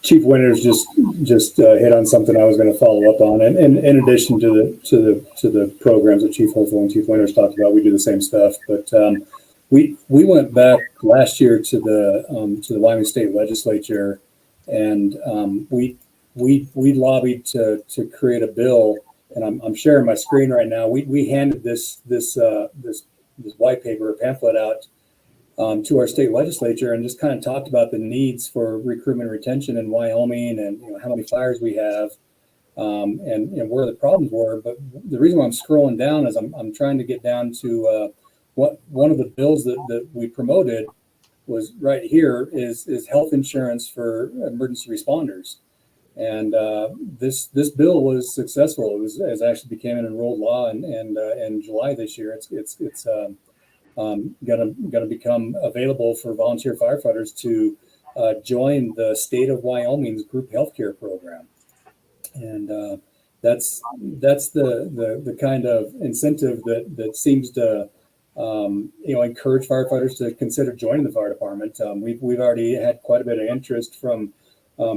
Chief Winters just hit on something I was going to follow up on, and in addition to the programs that Chief Holtzell and Chief Winters talked about, we do the same stuff. But we went back last year to the Wyoming State Legislature, and we lobbied to create a bill. And I'm sharing my screen right now. We handed this white paper, a pamphlet out to our state legislature, and just kind of talked about the needs for recruitment and retention in Wyoming, and how many fires we have, and where the problems were. But the reason why I'm scrolling down is I'm trying to get down to what one of the bills that we promoted was right here is health insurance for emergency responders. And this bill was successful. It actually became an enrolled law, and in July this year, it's going to become available for volunteer firefighters to join the state of Wyoming's group healthcare program. And that's the kind of incentive that seems to encourage firefighters to consider joining the fire department. We've already had quite a bit of interest from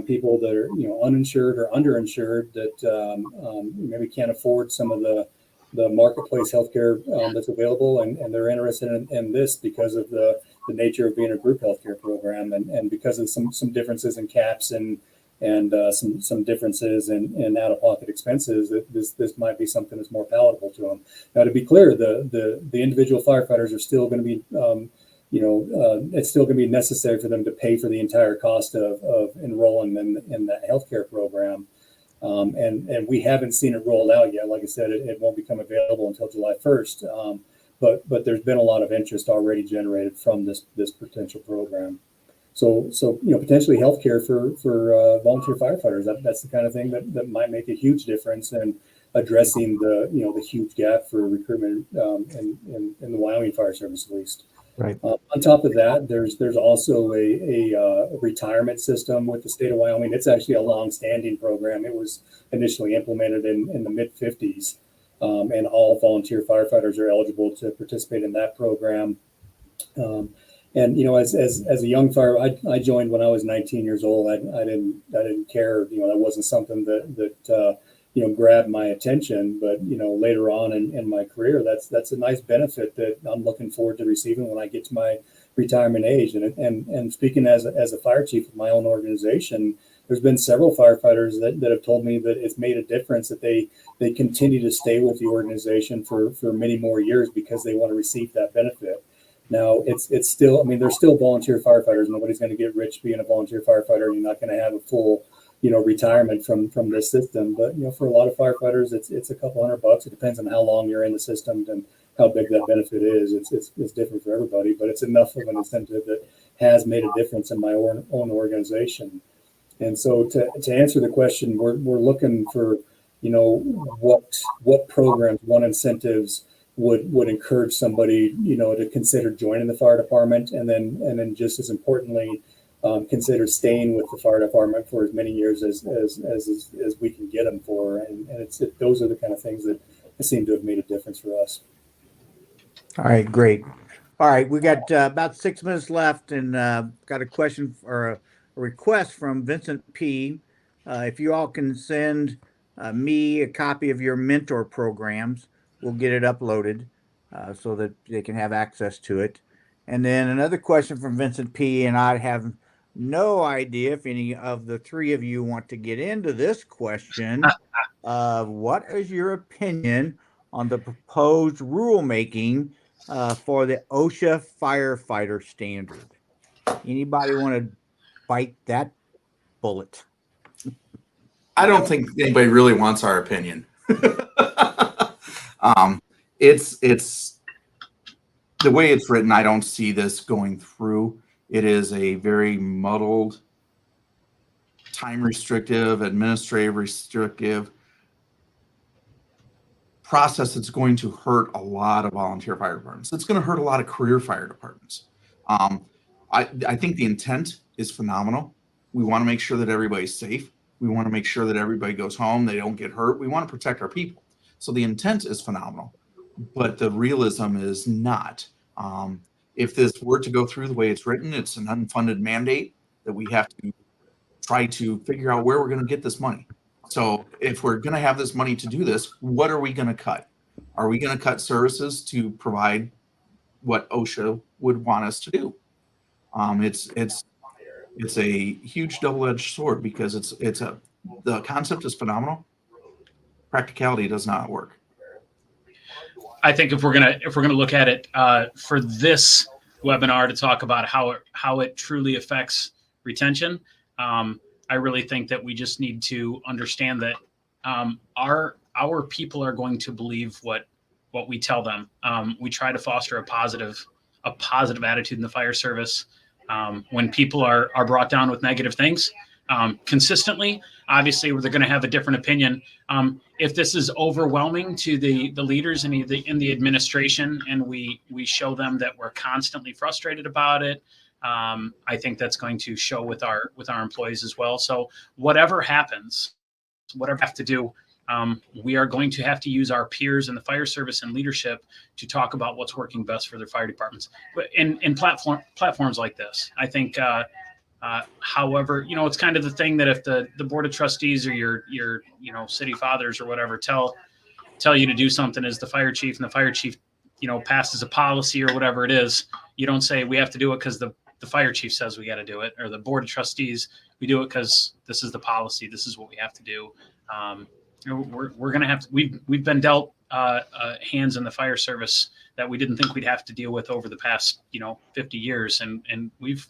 people that are uninsured or underinsured that maybe can't afford some of the marketplace healthcare that's available, and they're interested in this because of the nature of being a group healthcare program, and because of some differences in caps and some differences in out-of-pocket expenses. That this might be something that's more palatable to them. Now, to be clear, the individual firefighters are still going to be it's still going to be necessary for them to pay for the entire cost of enrolling in that healthcare program. And we haven't seen it rolled out yet. Like I said, it won't become available until July 1st. But there's been a lot of interest already generated from this potential program. So potentially healthcare for volunteer firefighters. That's the kind of thing that might make a huge difference in addressing the huge gap for recruitment in the Wyoming Fire Service, at least. Right. On top of that, there's also a retirement system with the state of Wyoming. It's actually a long-standing program. It was initially implemented in the mid-50s, and all volunteer firefighters are eligible to participate in that program. And as a young fire, I joined when I was 19 years old. I didn't care. That wasn't something that grabbed my attention. But later on in my career, that's a nice benefit that I'm looking forward to receiving when I get to my retirement age. And speaking as a fire chief of my own organization, there's been several firefighters that have told me that it's made a difference, that they continue to stay with the organization for many more years because they want to receive that benefit. Now it's still, they're still volunteer firefighters. Nobody's going to get rich being a volunteer firefighter. You're not going to have a full retirement from this system. But for a lot of firefighters, it's a couple $100. It depends on how long you're in the system and how big that benefit is. It's different for everybody, but it's enough of an incentive that has made a difference in my own organization. And so to answer the question, we're looking for what programs, what incentives would encourage somebody to consider joining the fire department, and then just as importantly, consider staying with the fire department for as many years as we can get them for. And those are the kind of things that seem to have made a difference for us. All right, great. All right, we got about 6 minutes left, and got a question or a request from Vincent P. If you all can send me a copy of your mentor programs, we'll get it uploaded so that they can have access to it. And then another question from Vincent P. And I have no idea if any of the three of you want to get into this question. What is your opinion on the proposed rulemaking for the OSHA firefighter standard? Anybody want to bite that bullet? I don't think anybody really wants our opinion. It's the way it's written. I don't see this going through. It is a very muddled time restrictive, administrative restrictive process that's going to hurt a lot of volunteer fire departments. It's going to hurt a lot of career fire departments. I think the intent is phenomenal. We want to make sure that everybody's safe. We want to make sure that everybody goes home, they don't get hurt. We want to protect our people. So the intent is phenomenal, but the realism is not. If this were to go through the way it's written, it's an unfunded mandate that we have to try to figure out where we're going to get this money. So if we're going to have this money to do this, what are we going to cut? Are we going to cut services to provide what OSHA would want us to do? It's a huge double-edged sword because the concept is phenomenal. Practicality does not work. I think if we're gonna look at it for this webinar to talk about how it truly affects retention, I really think that we just need to understand that our people are going to believe what we tell them. We try to foster a positive attitude in the fire service. When people are brought down with negative things consistently, obviously they're going to have a different opinion. If this is overwhelming to the leaders in the administration, and we show them that we're constantly frustrated about it, I think that's going to show with our employees as well. So whatever happens, whatever we have to do, we are going to have to use our peers in the fire service and leadership to talk about what's working best for their fire departments. But in platforms like this, I think, however, it's kind of the thing that if the board of trustees or your city fathers or whatever tell you to do something as the fire chief, and the fire chief, passes a policy or whatever it is, you don't say we have to do it because the fire chief says we got to do it, or the board of trustees, we do it because this is the policy, this is what we have to do. We're going to have to, we've been dealt hands in the fire service that we didn't think we'd have to deal with over the past 50 years, and we've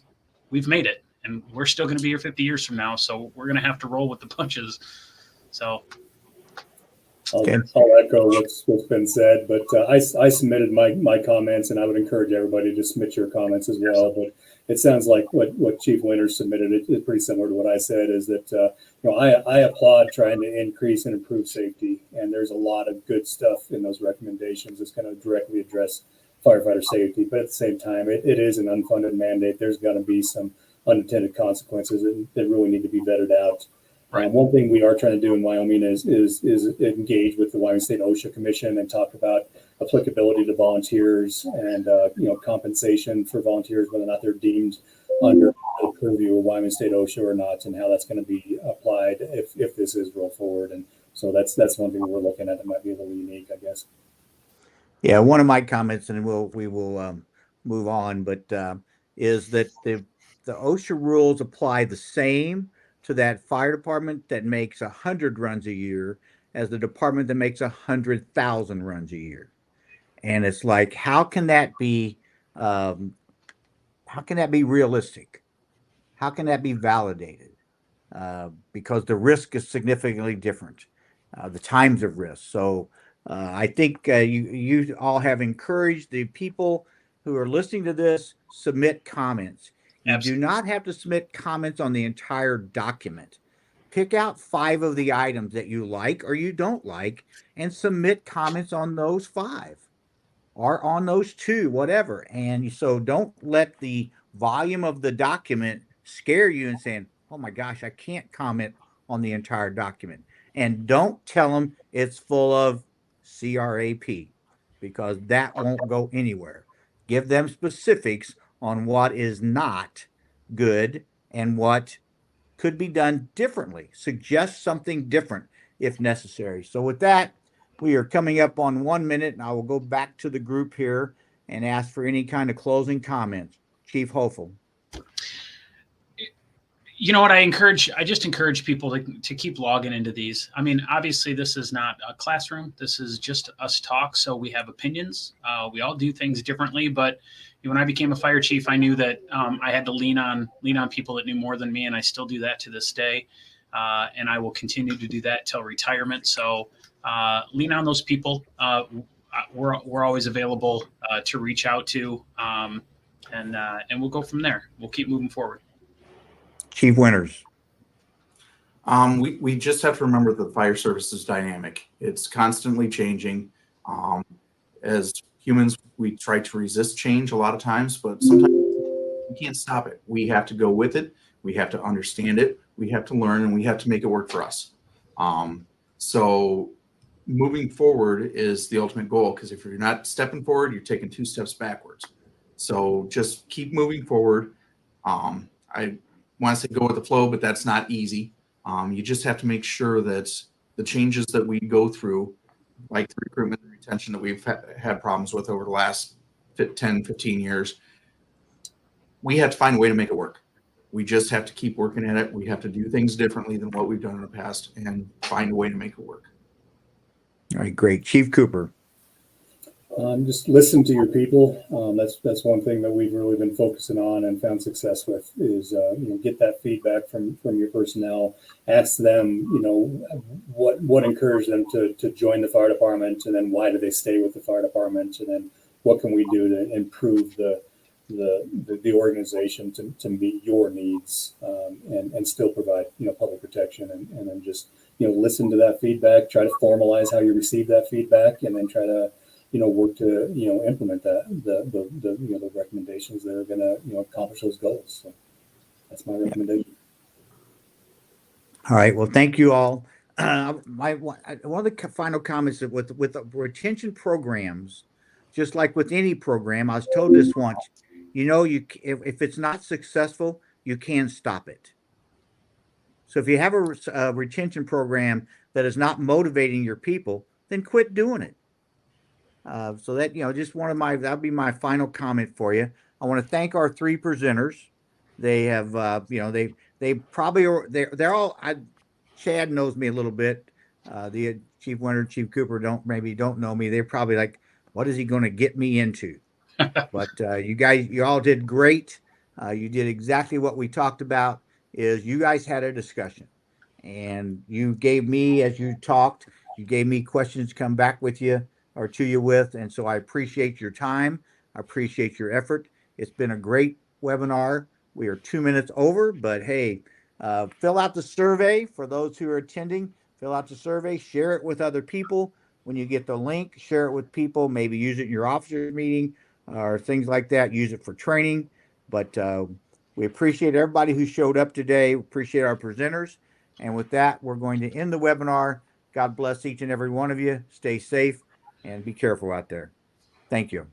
made it, and we're still going to be here 50 years from now, so we're going to have to roll with the punches. So I'll echo what's been said, but I submitted my comments, and I would encourage everybody to submit your comments as well. But it sounds like what Chief Winters submitted is pretty similar to what I said, is that I applaud trying to increase and improve safety, and there's a lot of good stuff in those recommendations that's going to directly address firefighter safety. But at the same time, it is an unfunded mandate. There's going to be some unintended consequences that really need to be vetted out. Right. One thing we are trying to do in Wyoming is engage with the Wyoming State OSHA Commission and talk about applicability to volunteers and compensation for volunteers, whether or not they're deemed under the purview of Wyoming State OSHA or not, and how that's going to be applied if this is rolled forward. And so that's one thing we're looking at that might be a little unique, I guess. Yeah, one of my comments, and we will move on, but is that the OSHA rules apply the same to that fire department that makes 100 runs a year as the department that makes 100,000 runs a year. And it's like, how can that be realistic? How can that be validated? Because the risk is significantly different, the times of risk. So I think you all have encouraged the people who are listening to this, submit comments. You do not have to submit comments on the entire document. Pick out 5 of the items that you like or you don't like and submit comments on those 5 or on those 2, whatever. And so don't let the volume of the document scare you and saying, oh my gosh, I can't comment on the entire document. And don't tell them it's full of CRAP, because that won't go anywhere. Give them specifics on what is not good and what could be done differently. Suggest something different if necessary. So with that, we are coming up on 1 minute, and I will go back to the group here and ask for any kind of closing comments. Chief Hoefel. You know what, I just encourage people to keep logging into these. I mean, obviously this is not a classroom. This is just us talk. So we have opinions. We all do things differently, but when I became a fire chief, I knew that I had to lean on people that knew more than me. And I still do that to this day. And I will continue to do that till retirement. So lean on those people. We're always available to reach out to, and we'll go from there. We'll keep moving forward. Chief Winters. We just have to remember that the fire service is dynamic. It's constantly changing. As humans, we try to resist change a lot of times, but sometimes we can't stop it. We have to go with it. We have to understand it. We have to learn, and we have to make it work for us. So moving forward is the ultimate goal, because if you're not stepping forward, you're taking 2 steps backwards. So just keep moving forward. I want to say go with the flow, but that's not easy. You just have to make sure that the changes that we go through, like the recruitment and retention that we've had problems with over the last 10, 15 years, we have to find a way to make it work. We just have to keep working at it. We have to do things differently than what we've done in the past and find a way to make it work. All right, great. Chief Cooper. Just listen to your people. That's one thing that we've really been focusing on and found success with is get that feedback from your personnel. Ask them what encouraged them to join the fire department, and then why do they stay with the fire department, and then what can we do to improve the organization to meet your needs and still provide public protection, and then just listen to that feedback, try to formalize how you receive that feedback, and then try to work to implement the recommendations that are going to accomplish those goals. So that's my recommendation. All right. Well, thank you all. One of the final comments that with the retention programs, just like with any program, I was told this once. If it's not successful, you can stop it. So if you have a retention program that is not motivating your people, then quit doing it. So that, just that'll be my final comment for you. I want to thank our 3 presenters. They have, they probably are, they're all, Chad knows me a little bit. The Chief Winter, Chief Cooper don't know me. They're probably like, what is he going to get me into? But you all did great. You did exactly what we talked about. Is you guys had a discussion, and you gave me, as you talked, you gave me questions to come back with you or to you with, and so I appreciate your time. I appreciate your effort. It's been a great webinar. We are 2 minutes over, but hey, fill out the survey for those who are attending. Fill out the survey, share it with other people. When you get the link, share it with people. Maybe use it in your officer meeting or things like that. Use it for training. But we appreciate everybody who showed up today. Appreciate our presenters. And with that, we're going to end the webinar. God bless each and every one of you. Stay safe and be careful out there. Thank you.